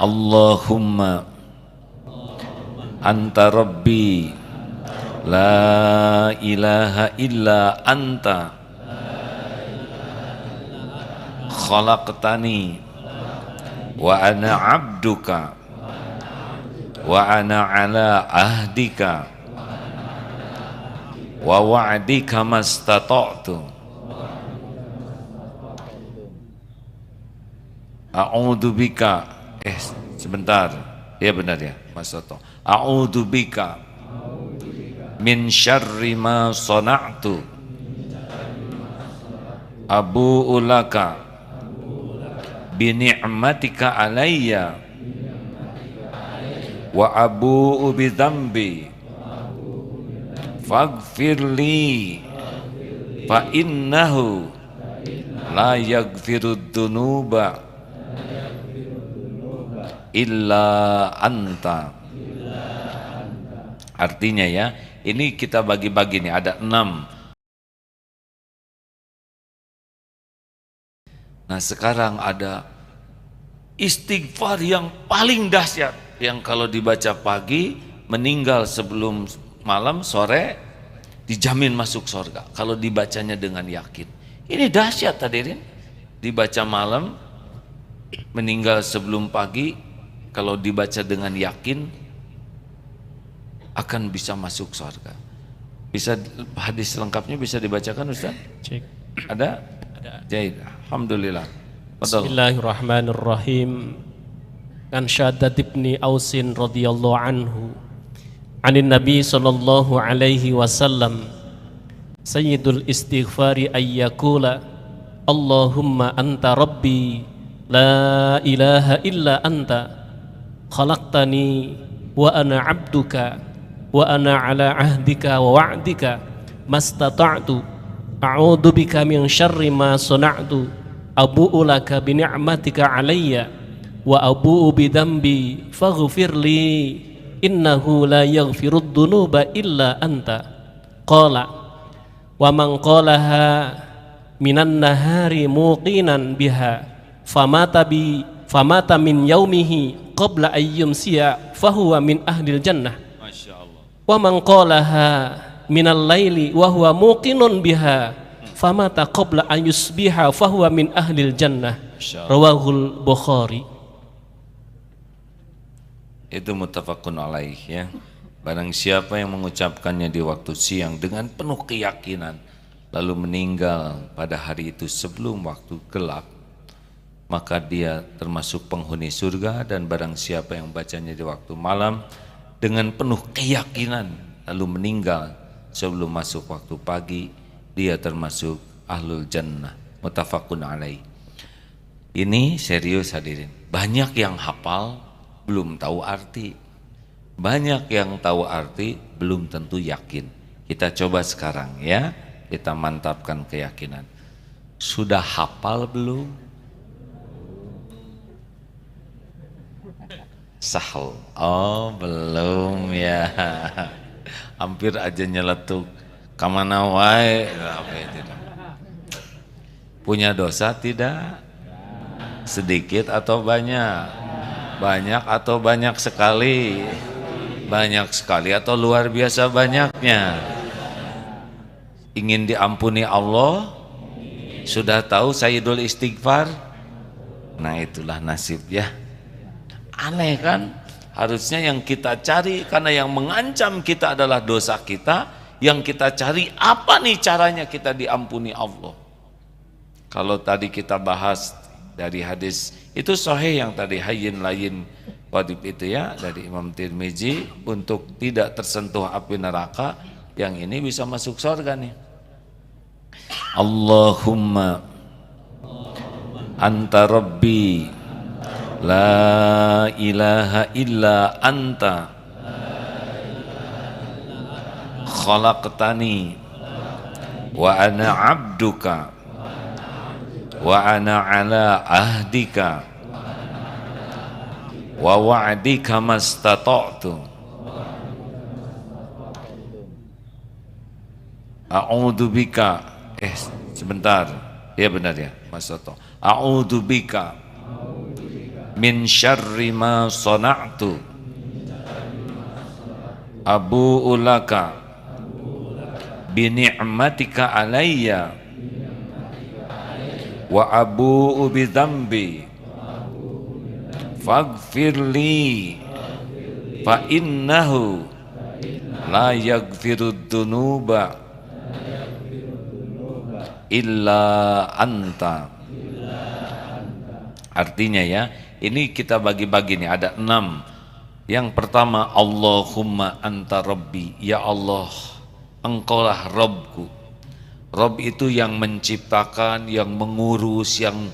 Allahumma anta rabbi la ilaha illa anta khalaqtani wa ana abduka wa ana ala ahdika wa wa'dika mastata'tu a'udzu bika sebentar ya benar ya mastata'tu a'udzu bika min syarri ma sana'tu abu'u laka bi ni'matika alayya wa abu'u bi dzambi faghfirli fa innahu la yaghfirud dzunuba illa anta. Artinya ya, ini kita bagi-bagi nih, ada 6. Nah sekarang ada istighfar yang paling dahsyat, yang kalau dibaca pagi, meninggal sebelum malam, sore dijamin masuk surga kalau dibacanya dengan yakin. Ini dahsyat hadirin. Dibaca malam, meninggal sebelum pagi, kalau dibaca dengan yakin akan bisa masuk surga. Bisa hadis lengkapnya bisa dibacakan Ustaz? Cek. Ada? Jahid. Alhamdulillah. Bismillahirrahmanirrahim. An Syaddad ibni Ausin radhiyallahu anhu anin Nabi sallallahu alaihi wasallam sayyidul istighfari ayyakula Allahumma anta rabbi la ilaha illa anta khalaqtani wa ana abduka wa ana ala ahdika wa wa'dika mastata'tu a'udzu bika min syarri ma sana'tu abu'u laka bi ni'matika alayya wa abu'u bi dzambi faghfirli innahu la yaghfirud dzunuba illa anta. Qala wa man qalaha minan nahari muqinan biha famata min yaumihi qabla ayyumsiya fahuwa min ahlil jannah. Masyaallah. Wa man qalaha minal laili wa huwa muqinun biha famata qabla ayyusbiha fahuwa min ahlil jannah. Rawahul Bukhari. Itu muttafaqun alaih ya. Barang siapa yang mengucapkannya di waktu siang dengan penuh keyakinan lalu meninggal pada hari itu sebelum waktu gelap, maka dia termasuk penghuni surga. Dan barang siapa yang bacanya di waktu malam dengan penuh keyakinan lalu meninggal sebelum masuk waktu pagi, dia termasuk ahlul jannah. Muttafaqun alaih. Ini serius hadirin. Banyak yang hafal belum tahu arti, banyak yang tahu arti belum tentu yakin. Kita coba sekarang ya, kita mantapkan keyakinan. Sudah hafal belum? Sahal. Oh belum ya. Hampir aja nyeletuk. Kamana wae. Punya dosa tidak? Sedikit atau banyak? Banyak atau banyak sekali? Banyak sekali atau luar biasa banyaknya? Ingin diampuni Allah? Sudah tahu sayyidul istighfar? Nah itulah nasib ya. Aneh kan? Harusnya yang kita cari, karena yang mengancam kita adalah dosa kita, yang kita cari apa nih caranya kita diampuni Allah. Kalau tadi kita bahas dari hadis itu sahih yang tadi hayyin layyin wadib itu ya, dari Imam Tirmizi, untuk tidak tersentuh api neraka, yang ini bisa masuk surga nih. Allahumma anta rabbi la ilaha illa anta khalaqtani wa ana abduka wa ana ala ahdika wa wa'dika mastata'tu a'udzu bika sebentar ya benar ya mastata'tu a'udzu bika min syarri ma sana'tu abu'u laka bi ni'matika alayya wa abu'u bi dzambi faghfirli fa innahu la yaghfirud dzunuba illa anta. Artinya ya, ini kita bagi-bagi nih, ada 6. Yang pertama, Allahumma anta rabbi, ya Allah, engkaulah Rabbku. Rabb itu yang menciptakan, yang mengurus, yang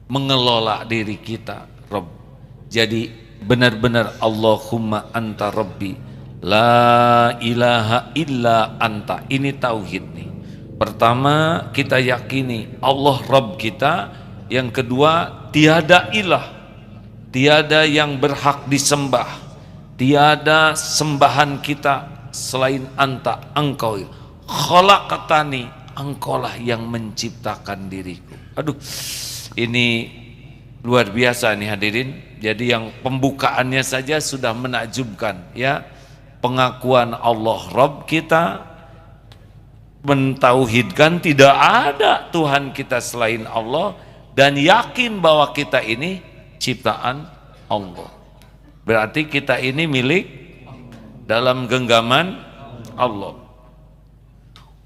mengelola diri kita, Rabb. Jadi benar-benar Allahumma anta rabbi, la ilaha illa anta. Ini tauhid nih. Pertama, kita yakini Allah Rabb kita. Yang kedua, tiada ilah, tiada yang berhak disembah, tiada sembahan kita selain anta, engkau. Khalaqtani, engkaulah yang menciptakan diriku. Aduh, ini luar biasa nih hadirin. Jadi yang pembukaannya saja sudah menakjubkan ya. Pengakuan Allah Rabb kita, mentauhidkan tidak ada Tuhan kita selain Allah, dan yakin bahwa kita ini ciptaan Allah. Berarti kita ini milik dalam genggaman Allah.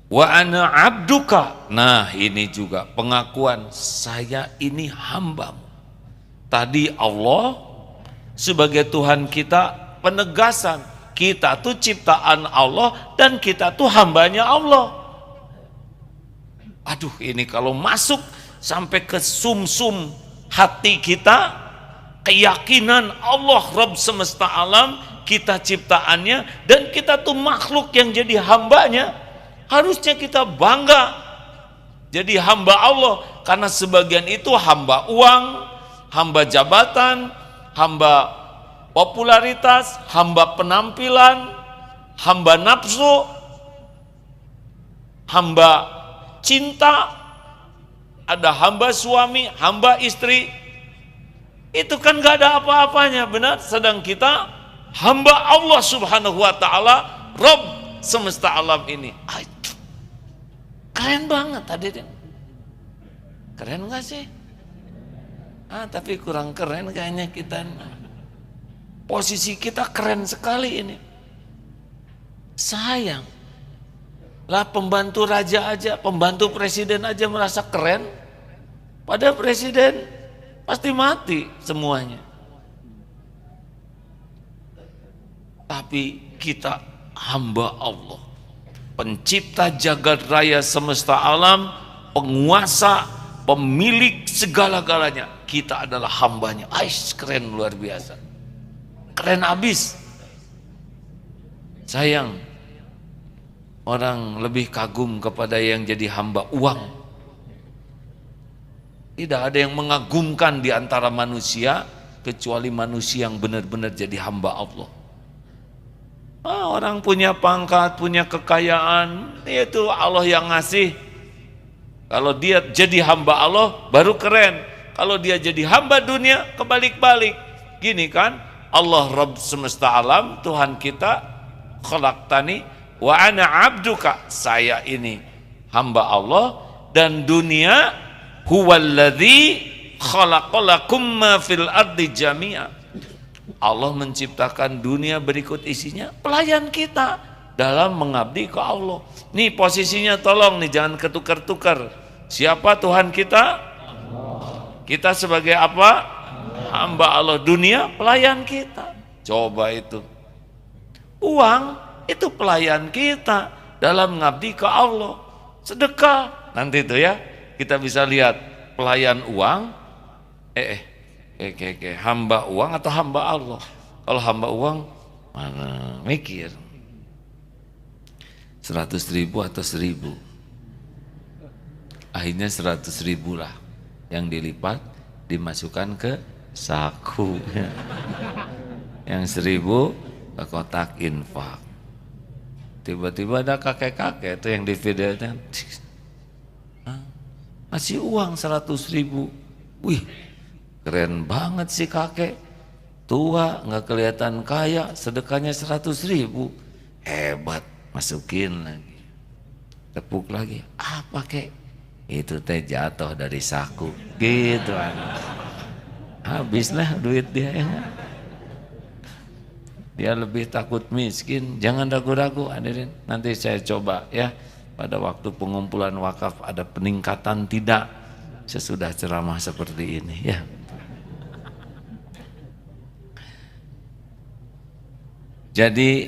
Wa ana abduka. Nah, ini juga pengakuan, saya ini hambamu. Tadi Allah sebagai Tuhan kita, penegasan kita tuh ciptaan Allah dan kita tuh hambanya Allah. Aduh, ini kalau masuk sampai ke sumsum hati kita, keyakinan Allah Rabb semesta alam, kita ciptaannya, dan kita tuh makhluk yang jadi hambanya, harusnya kita bangga jadi hamba Allah. Karena sebagian itu hamba uang, hamba jabatan, hamba popularitas, hamba penampilan, hamba nafsu, hamba cinta, ada hamba suami, hamba istri. Itu kan gak ada apa-apanya, benar? Sedang kita hamba Allah subhanahu wa ta'ala, Rabb semesta alam ini. Keren banget hadirin. Keren gak sih? Tapi kurang keren kayaknya kita. Posisi kita keren sekali ini. Sayang lah, pembantu raja aja, pembantu presiden aja merasa keren, padahal presiden pasti mati semuanya. Tapi kita hamba Allah, pencipta jagat raya semesta alam, penguasa, pemilik segala-galanya. Kita adalah hambanya. Keren luar biasa, keren abis. Sayang, orang lebih kagum kepada yang jadi hamba uang. Tidak ada yang mengagumkan di antara manusia kecuali manusia yang benar-benar jadi hamba Allah. Orang punya pangkat, punya kekayaan, itu Allah yang ngasih. Kalau dia jadi hamba Allah baru keren. Kalau dia jadi hamba dunia kebalik-balik. Gini kan, Allah Rabb semesta alam, Tuhan kita, khalaqtani wa ana abduka, saya ini hamba Allah, dan dunia huwallazi khalaqalakum ma fil ardi jami'a. Allah menciptakan dunia berikut isinya pelayan kita dalam mengabdi ke Allah. Nih posisinya, tolong nih jangan ketukar-tukar. Siapa Tuhan kita? Kita sebagai apa? Hamba Allah. Dunia pelayan kita. Coba itu. Uang itu pelayan kita dalam mengabdi ke Allah. Sedekah nanti itu ya, kita bisa lihat pelayan uang, hamba uang atau hamba Allah. Kalau hamba uang mana mikir 100.000 atau 1.000, akhirnya 100.000 lah yang dilipat dimasukkan ke saku, yang 1.000 ke kotak infak. Tiba-tiba ada kakek-kakek itu yang di videonya, ngasih uang 100.000. Wih, keren banget si kakek, tua nggak kelihatan kaya, sedekahnya 100.000, hebat. Masukin lagi, tepuk lagi, apa kek? Itu teh jatuh dari saku, gitu. Habislah duit dia ya. Dia lebih takut miskin. Jangan ragu-ragu hadirin. Nanti saya coba ya, pada waktu pengumpulan wakaf ada peningkatan tidak sesudah ceramah seperti ini ya. Jadi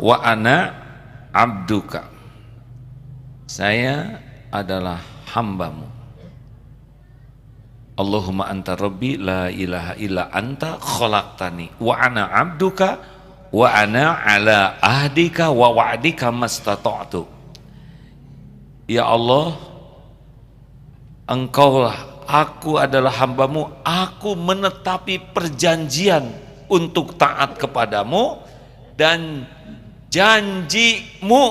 wa ana abduka, saya adalah hambamu. Allahumma anta rabbi la ilaha illa anta khalaqtani wa ana abduka wa ana ala ahdika wa wa'dika mastata'tu. Ya Allah, engkaulah, aku adalah hambamu, aku menetapi perjanjian untuk taat kepadamu dan janjimu,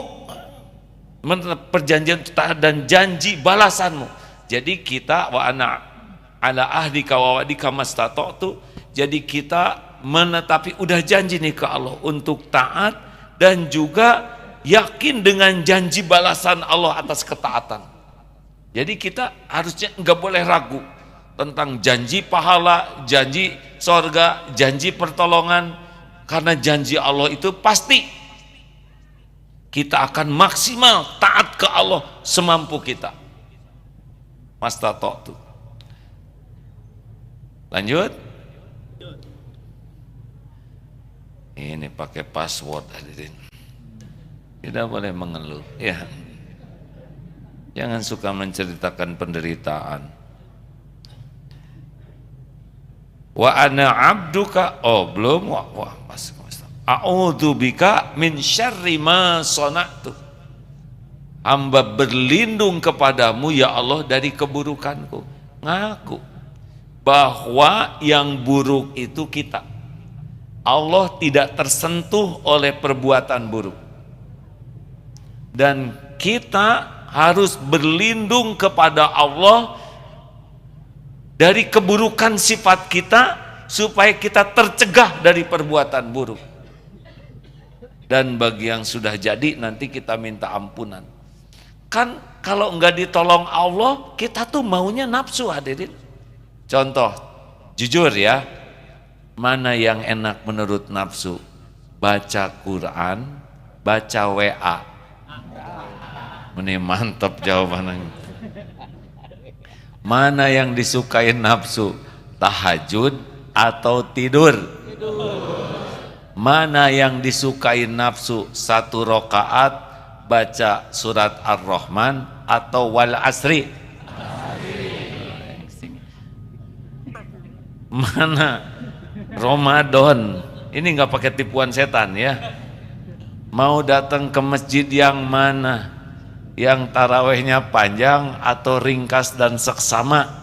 perjanjian taat dan janji balasanmu. Jadi kita wa ana ala ahdika wa wa'dika mastata'tu, jadi kita menetapi udah janji nih ke Allah untuk taat dan juga yakin dengan janji balasan Allah atas ketaatan. Jadi kita harusnya enggak boleh ragu tentang janji pahala, janji sorga, janji pertolongan, karena janji Allah itu pasti. Kita akan maksimal taat ke Allah semampu kita. Mastata'tu. Lanjut. Ini pakai password hadirin. Tidak boleh mengeluh ya. Jangan suka menceritakan penderitaan. Wa ana abduka, oh belum, wah mas. A'udzubika min syarri ma sana'tu. Hamba berlindung kepadamu ya Allah dari keburukanku. Ngaku bahwa yang buruk itu kita. Allah tidak tersentuh oleh perbuatan buruk. Dan kita harus berlindung kepada Allah dari keburukan sifat kita supaya kita tercegah dari perbuatan buruk. Dan bagi yang sudah jadi nanti kita minta ampunan. Kan kalau enggak ditolong Allah, kita tuh maunya nafsu hadirin. Contoh, jujur ya, mana yang enak menurut nafsu? Baca Quran, baca WA. Ini mantap jawabannya. Mana yang disukai nafsu? Tahajud atau tidur? Mana yang disukai nafsu? 1 rakaat baca surat Ar-Rahman atau wal asri? Mana Ramadan? Ini nggak pakai tipuan setan ya. Mau datang ke masjid yang mana? Yang tarawehnya panjang atau ringkas dan seksama?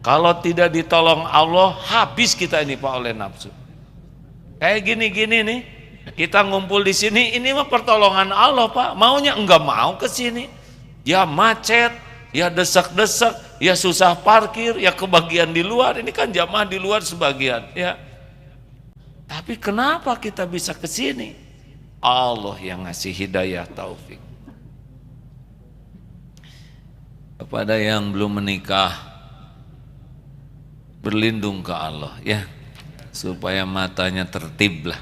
Kalau tidak ditolong Allah, habis kita ini Pak oleh nafsu. Kayak gini-gini nih, kita ngumpul di sini, ini mah pertolongan Allah Pak. Maunya enggak mau ke sini, ya macet, ya desak-desak, ya susah parkir, ya kebagian di luar. Ini kan jamaah di luar sebagian, ya. Tapi kenapa kita bisa ke sini? Allah yang ngasih hidayah taufik. Kepada yang belum menikah, berlindung ke Allah ya, supaya matanya tertib lah.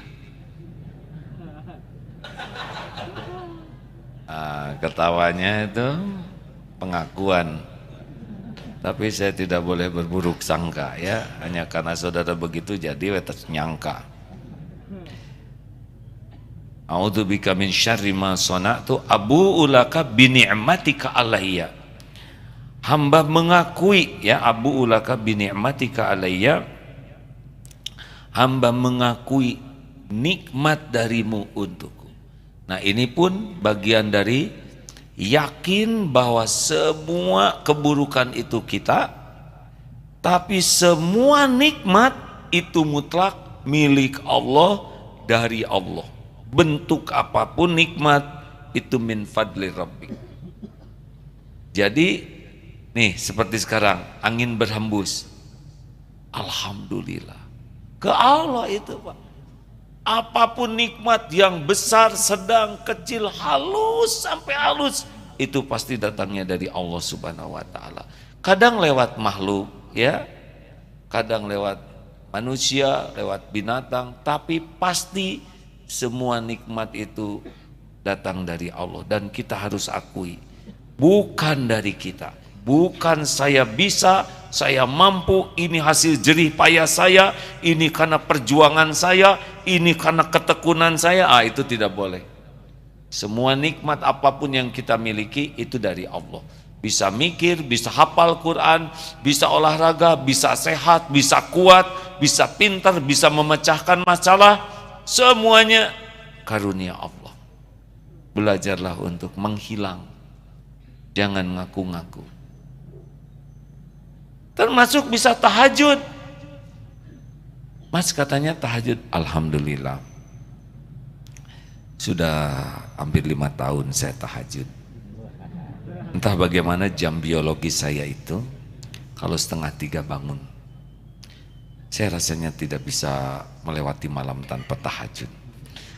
Ketawanya itu pengakuan. Tapi saya tidak boleh berburuk sangka ya, hanya karena saudara begitu jadi wetas nyangka. A'udzubika min syarri ma sana'tu abu'u laka bi ni'matika alayya. Hamba mengakui ya, abu'u laka bi ni'matika alayya. Hamba mengakui nikmat darimu untukku. Nah, ini pun bagian dari yakin bahwa semua keburukan itu kita, tapi semua nikmat itu mutlak milik Allah, dari Allah. Bentuk apapun nikmat itu min fadli rabbik. Jadi nih seperti sekarang angin berhembus, alhamdulillah ke Allah itu Pak. Apapun nikmat yang besar, sedang, kecil, halus sampai halus, itu pasti datangnya dari Allah Subhanahu wa taala. Kadang lewat makhluk ya, kadang lewat manusia, lewat binatang, tapi pasti semua nikmat itu datang dari Allah dan kita harus akui bukan dari kita. Bukan saya bisa, saya mampu, ini hasil jerih payah saya, ini karena perjuangan saya, ini karena ketekunan saya. Itu tidak boleh. Semua nikmat apapun yang kita miliki itu dari Allah. Bisa mikir, bisa hafal Quran, bisa olahraga, bisa sehat, bisa kuat, bisa pintar, bisa memecahkan masalah. Semuanya karunia Allah. Belajarlah untuk menghilang. Jangan ngaku-ngaku. Termasuk bisa tahajud. Mas katanya tahajud, alhamdulillah. Sudah hampir 5 tahun saya tahajud. Entah bagaimana jam biologi saya itu, kalau 2:30 bangun. Saya rasanya tidak bisa melewati malam tanpa tahajud.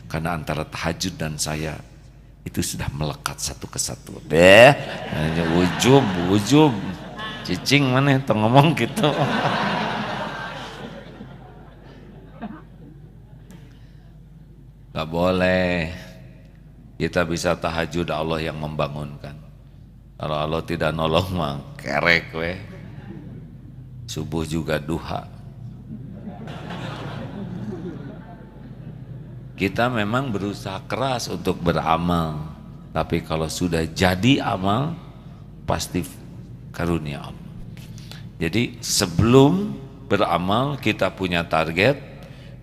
Karena antara tahajud dan saya itu sudah melekat satu kesatu. Ujub. Cicing mana itu ngomong gitu. Gak boleh. Kita bisa tahajud, Allah yang membangunkan. Kalau Allah tidak nolong mah kerek weh. Subuh juga duha. Kita memang berusaha keras untuk beramal, tapi kalau sudah jadi amal pasti karunia Allah. Jadi sebelum beramal kita punya target,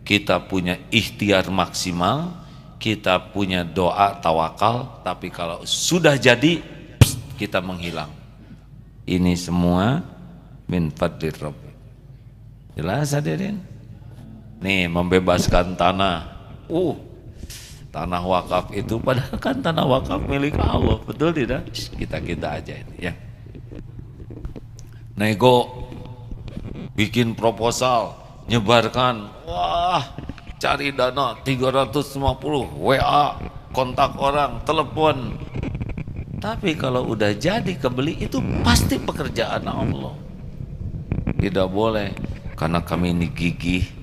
kita punya ikhtiar maksimal, kita punya doa tawakal, tapi kalau sudah jadi kita menghilang. Ini semua min fadlir Rabbi. Jelas hadirin? Nih membebaskan tanah. Tanah wakaf itu padahal kan tanah wakaf milik Allah, betul tidak? Kita aja ini ya. Nego, bikin proposal, nyebarkan, cari dana 350, WA, kontak orang, telepon. Tapi kalau udah jadi kebeli itu pasti pekerjaan Allah. Tidak boleh, karena kami ini gigih.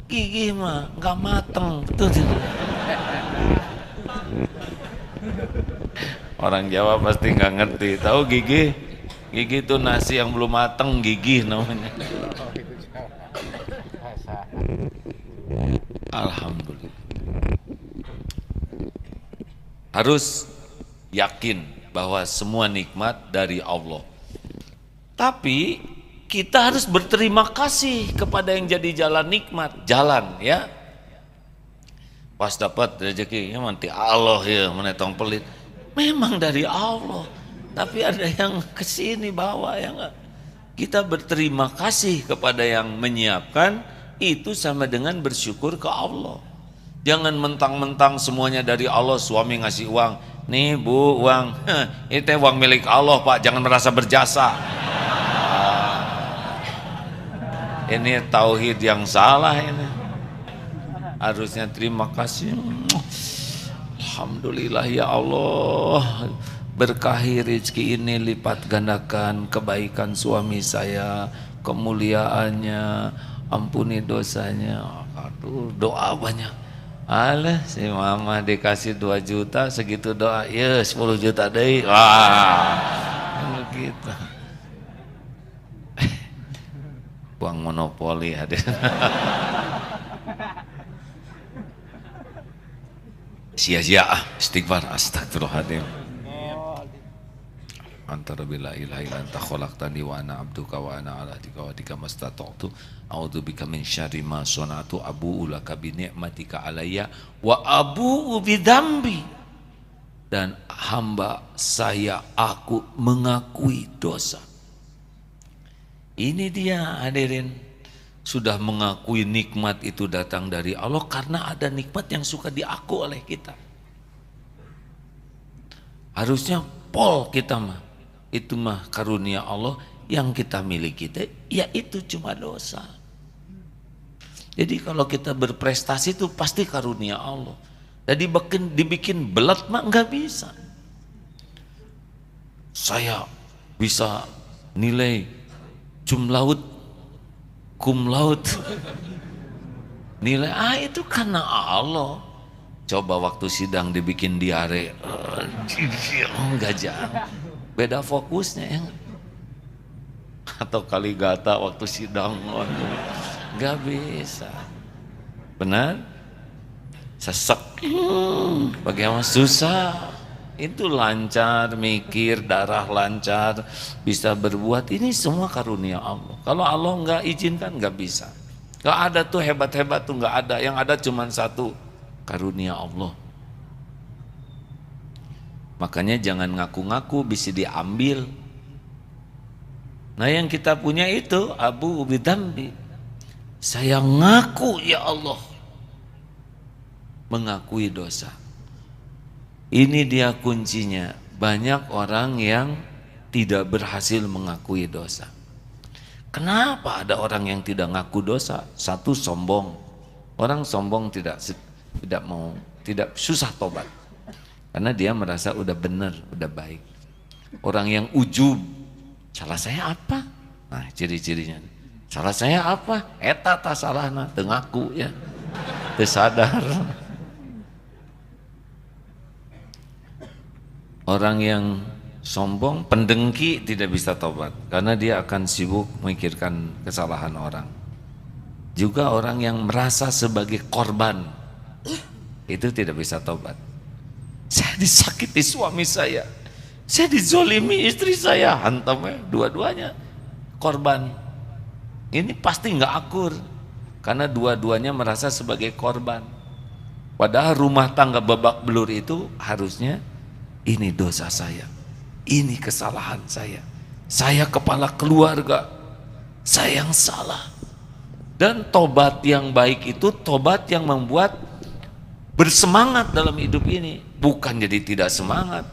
Gigih mah nggak mateng, betul tidak? Orang Jawa pasti nggak ngerti, tahu gigih? Gigih itu nasi yang belum mateng, gigih namanya. Alhamdulillah. Harus yakin bahwa semua nikmat dari Allah. Tapi kita harus berterima kasih kepada yang jadi jalan nikmat, jalan ya. Pas dapat rezeki, ya nanti Allah ya, menetong pelit. Memang dari Allah. Tapi ada yang kesini bawa ya enggak. Kita berterima kasih kepada yang menyiapkan, itu sama dengan bersyukur ke Allah. Jangan mentang-mentang semuanya dari Allah, suami ngasih uang, nih bu uang, itu uang milik Allah pak, jangan merasa berjasa. Ini tauhid yang salah ini. Harusnya terima kasih. Alhamdulillah ya Allah. Berkahi rezeki ini, lipat gandakan kebaikan suami saya, kemuliaannya, ampuni dosanya. Aduh, doa banyak. Alah, si mama dikasih 2 juta, segitu doa, ya 10 juta deh. Begitu. Uang monopoli hadir. Sia-sia istighfar, astagfirullahaladzim. Antara bila ilaha illa anta khalaqtani wa ana abduka wa ana ala ahdika wa ahdika mastata'tu a'udzu bika min syarri ma sana'tu abu'u laka bi ni'matika alayya wa abu'u bi dzambi. Dan hamba saya, aku mengakui dosa. Ini dia hadirin, sudah mengakui nikmat itu datang dari Allah karena ada nikmat yang suka diaku oleh kita. Harusnya pol kita mah. itu mah karunia Allah. Yang kita miliki ya itu cuma dosa. Jadi kalau kita berprestasi itu pasti karunia Allah. Jadi dibikin belat mah nggak bisa. Saya bisa nilai cum laude, nilai itu karena Allah. Coba waktu sidang dibikin diare, enggak jangan. Beda fokusnya ya. Atau Kaligata waktu sidang, nggak bisa. Benar? Sesek, bagaimana susah. Itu lancar, mikir, darah lancar, bisa berbuat. Ini semua karunia Allah. Kalau Allah nggak izinkan, nggak bisa. Nggak ada tuh hebat-hebat tuh, nggak ada. Yang ada cuma satu, karunia Allah. Makanya jangan ngaku-ngaku bisa diambil. Nah yang kita punya itu Abu Ubidambi. Saya ngaku ya Allah, mengakui dosa. Ini dia kuncinya. Banyak orang yang tidak berhasil mengakui dosa. Kenapa ada orang yang tidak ngaku dosa? Satu, sombong. Orang sombong tidak susah tobat. Karena dia merasa udah benar, udah baik. Orang yang ujub, salah saya apa? Nah, ciri-cirinya. Salah saya apa? Eta tak salahna, teu ngaku ya. Teu sadar. Orang yang sombong, pendengki tidak bisa tobat karena dia akan sibuk memikirkan kesalahan orang. Juga orang yang merasa sebagai korban itu tidak bisa tobat. Saya disakiti suami saya dizolimi istri saya, hantamnya dua-duanya korban. Ini pasti nggak akur karena dua-duanya merasa sebagai korban. Padahal rumah tangga babak belur itu harusnya ini dosa saya, ini kesalahan saya kepala keluarga, saya yang salah. Dan tobat yang baik itu tobat yang membuat bersemangat dalam hidup ini, bukan jadi tidak semangat.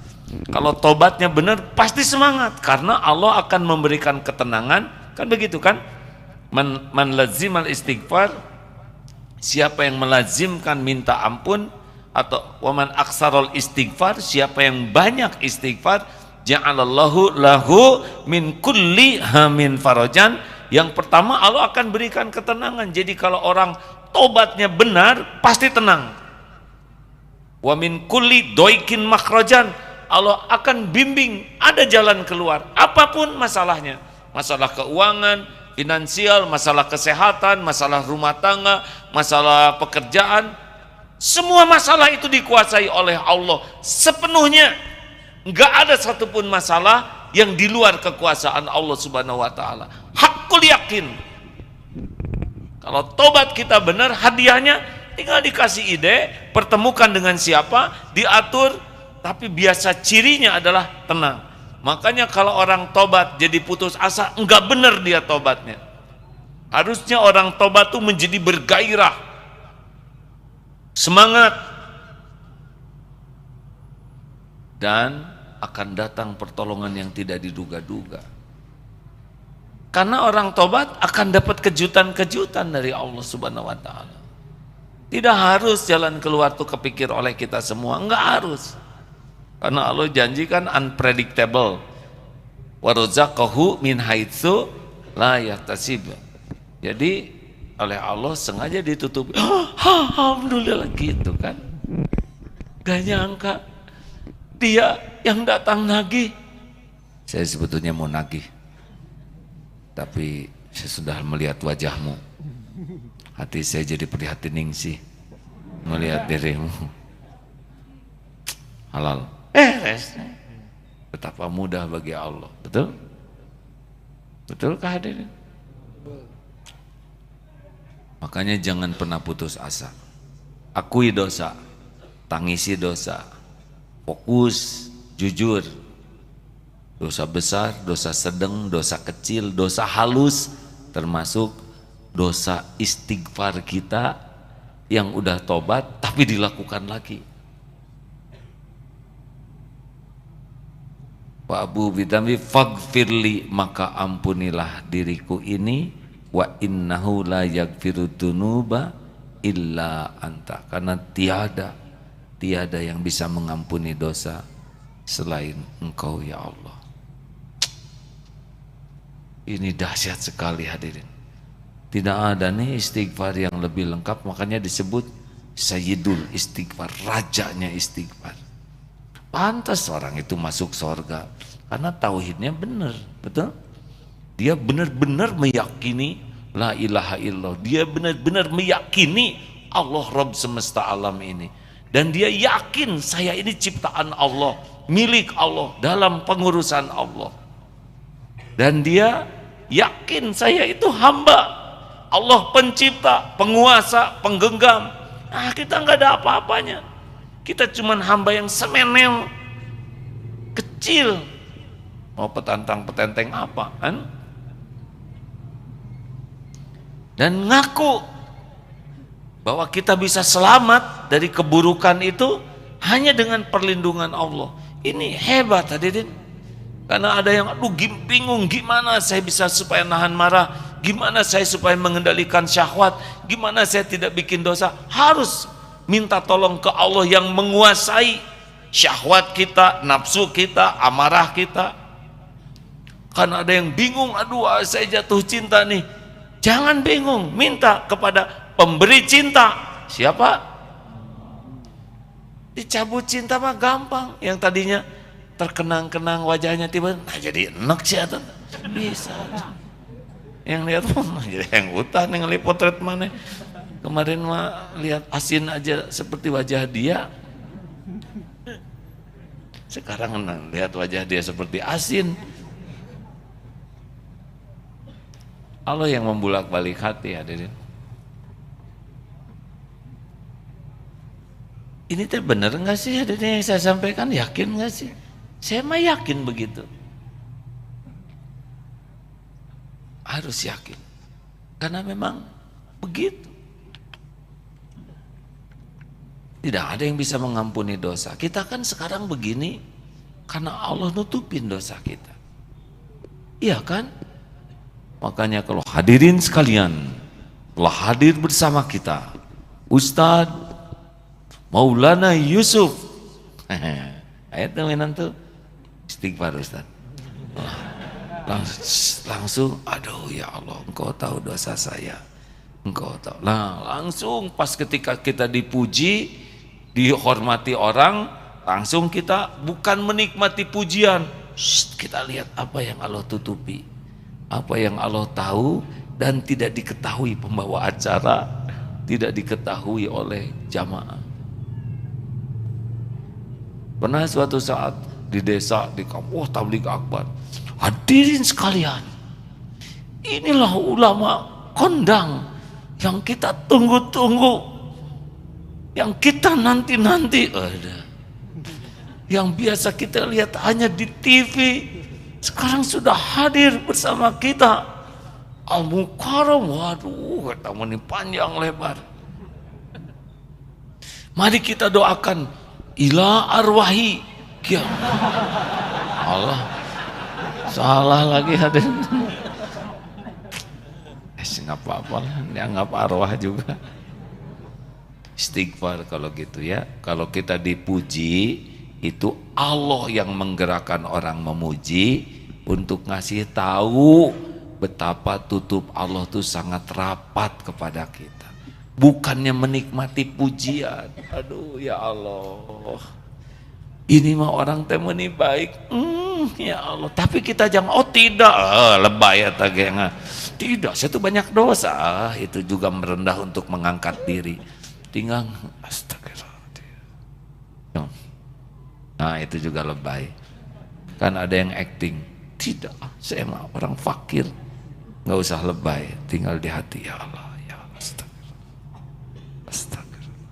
Kalau tobatnya benar pasti semangat karena Allah akan memberikan ketenangan, kan begitu kan? Man lazimal istighfar, siapa yang melazimkan minta ampun, atau waman aksarul istighfar, siapa yang banyak istighfar, ja'alallahu lahu min kulli hamin farajan. Yang pertama Allah akan berikan ketenangan. Jadi kalau orang tobatnya benar pasti tenang. Wa min kulli doikin makhrajan, Allah akan bimbing, ada jalan keluar apapun masalahnya. Masalah keuangan, finansial, masalah kesehatan, masalah rumah tangga, masalah pekerjaan, semua masalah itu dikuasai oleh Allah sepenuhnya. Enggak ada satupun masalah yang di luar kekuasaan Allah Subhanahu wa taala. Hakul yakin. Kalau tobat kita benar, hadiahnya tinggal dikasih ide, pertemukan dengan siapa, diatur, tapi biasa cirinya adalah tenang. Makanya kalau orang tobat jadi putus asa, enggak benar dia tobatnya. Harusnya orang tobat itu menjadi bergairah, semangat, dan akan datang pertolongan yang tidak diduga-duga. Karena orang tobat akan dapat kejutan-kejutan dari Allah Subhanahu wa taala. Tidak harus jalan keluar tuh kepikir oleh kita semua, enggak harus. Karena Allah janjikan unpredictable. Wa razaqahu min haitsu la yahtasib. Jadi oleh Allah sengaja ditutupi. Alhamdulillah gitu kan. Gak nyangka dia yang datang nagih. Saya sebetulnya mau nagih, tapi saya sudah melihat wajahmu, hati saya jadi prihatin ningsih melihat dirimu. Halal. Betapa mudah bagi Allah. Betul? Betulkah hadirin? Makanya jangan pernah putus asa. Akui dosa, tangisi dosa, fokus, jujur. Dosa besar, dosa sedang, dosa kecil, dosa halus, termasuk dosa istighfar kita yang udah tobat tapi dilakukan lagi. Wa abu bidambi faghfirli, maka ampunilah diriku ini, wa innahu la yaghfiru dzunuba illa anta, karena tiada yang bisa mengampuni dosa selain Engkau ya Allah. Ini dahsyat sekali hadirin. Tidak ada nih istighfar yang lebih lengkap, makanya disebut Sayyidul Istighfar, rajanya istighfar. Pantas orang itu masuk surga karena tauhidnya benar, betul? Dia benar-benar meyakini la ilaha illallah. Dia benar-benar meyakini Allah Rabb semesta alam ini. Dan dia yakin saya ini ciptaan Allah, milik Allah, dalam pengurusan Allah. Dan dia yakin saya itu hamba Allah, pencipta, penguasa, penggenggam. Nah, kita nggak ada apa-apanya. Kita cuman hamba yang semenel, kecil. Mau petantang-petenteng apa kan? Dan ngaku bahwa kita bisa selamat dari keburukan itu hanya dengan perlindungan Allah. Ini hebat hadirin. Karena ada yang aduh bingung gimana saya bisa supaya nahan marah, gimana saya supaya mengendalikan syahwat, gimana saya tidak bikin dosa. Harus minta tolong ke Allah yang menguasai syahwat kita, nafsu kita, amarah kita. Karena ada yang bingung, aduh saya jatuh cinta nih. Jangan bingung, minta kepada pemberi cinta. Siapa? Dicabut cinta mah gampang. Yang tadinya terkenang-kenang wajahnya tiba jadi enak sih atau bisa. Yang lihat jadi yang utah nih ngelihat potret mana. Kemarin mah lihat asin aja seperti wajah dia. Sekarang lihat wajah dia seperti asin. Allah yang membulak-balik hati hadirin. Ini teh bener nggak sih hadirin yang saya sampaikan? Yakin nggak sih? Saya mah yakin begitu. Harus yakin. Karena memang begitu. Tidak ada yang bisa mengampuni dosa. Kita kan sekarang begini karena Allah nutupin dosa kita. Iya kan? Makanya kalau hadirin sekalian telah hadir bersama kita Ustadz Maulana Yusuf. Ayat temenan tuh istighfar Ustadz. Langsung aduh ya Allah, Engkau tahu dosa saya, Engkau tahu. Nah langsung pas ketika kita dipuji, dihormati orang, langsung kita bukan menikmati pujian. Kita lihat apa yang Allah tutupi, apa yang Allah tahu dan tidak diketahui pembawa acara, tidak diketahui oleh jamaah. Pernah suatu saat di desa, di kampung tabligh akbar, hadirin sekalian, inilah ulama kondang yang kita tunggu-tunggu, yang kita nanti-nanti ada, yang biasa kita lihat hanya di TV, sekarang sudah hadir bersama kita. Al-Mukarram, waduh, kata ini panjang lebar. Mari kita doakan ila arwahi. Ya Allah, salah lagi hadirin. Nggak apa-apa lah, dianggap arwah juga. Istighfar kalau gitu ya. Kalau kita dipuji, itu Allah yang menggerakkan orang memuji untuk ngasih tahu betapa tutup Allah tuh sangat rapat kepada kita. Bukannya menikmati pujian. Aduh ya Allah, ini mah orang temani baik. Ya Allah, tapi kita jangan, oh tidak, lebay ya tagenga. Tidak, saya tuh banyak dosa. Itu juga merendah untuk mengangkat diri. Tinggal astagfirullah. Nah itu juga lebay. Kan ada yang acting. Tidak, saya mah orang fakir. Nggak usah lebay, tinggal di hati. Ya Allah, ya Allah, astagfirullah, astagfirullah.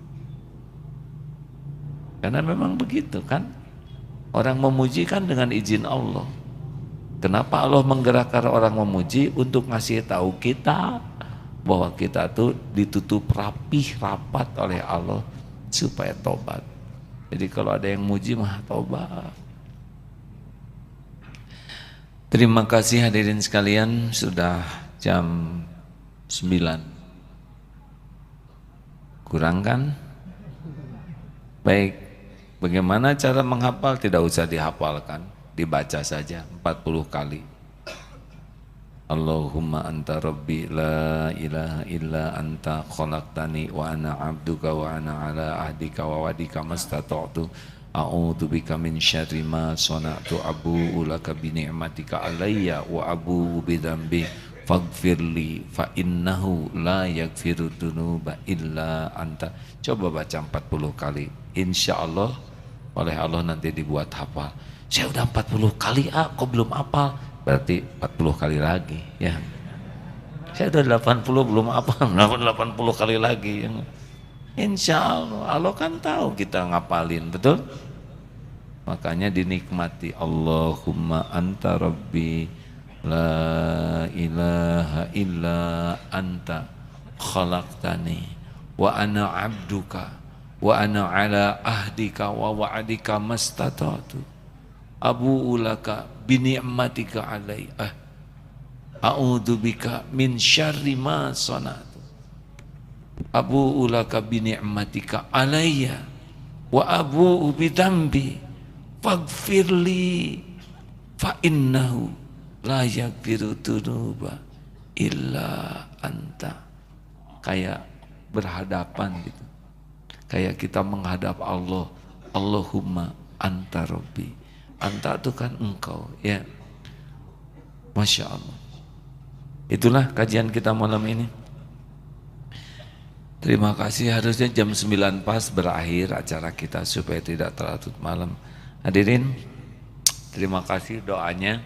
Karena memang begitu kan. Orang memuji kan dengan izin Allah. Kenapa Allah menggerakkan orang memuji? Untuk ngasih tahu kita bahwa kita tuh ditutup rapih, rapat oleh Allah supaya tobat. Jadi kalau ada yang muji mah tobat. Terima kasih hadirin sekalian, sudah jam 9. Kurang kan? Baik, bagaimana cara menghafal? Tidak usah dihafalkan, dibaca saja 40 kali. Allahumma anta rabbi la ilaha illa anta khalaqtani wa ana abduka wa ana ala ahdika wa wadika mastata'tu a'udzu bika min syarri ma sana'tu abu'u laka bi ni'matika alayya wa abu'u bi dzambi faghfirli fa innahu la yaghfiru dzunuba illa anta. Coba baca 40 kali, insyaallah oleh Allah nanti dibuat hafal. Saya udah 40 kali kok belum hafal? Berarti 40 kali lagi ya. Saya udah 80 belum hafal, 80 kali lagi. Insya Allah kan tahu kita ngapalin, betul? Makanya dinikmati. Allahumma anta rabbi la ilaha illa anta khalaqtani wa ana abduka wa ana ala ahdika wa wa'adika mastata'tu abu'u laka bi ni'matika alayya a'udzu bika min syarri ma sana'tu abu'u laka bi ni'matika alayya wa abu'u bi dzambi faghfirli fa innahu la yaghfiru dzunuba illa anta. Kayak berhadapan gitu, kayak kita menghadap Allah. Allahumma anta rabbi, anta itu kan engkau ya. Masya Allah. Itulah kajian kita malam ini. Terima kasih. Harusnya jam 9 pas berakhir acara kita supaya tidak terlalu malam. Hadirin, terima kasih doanya.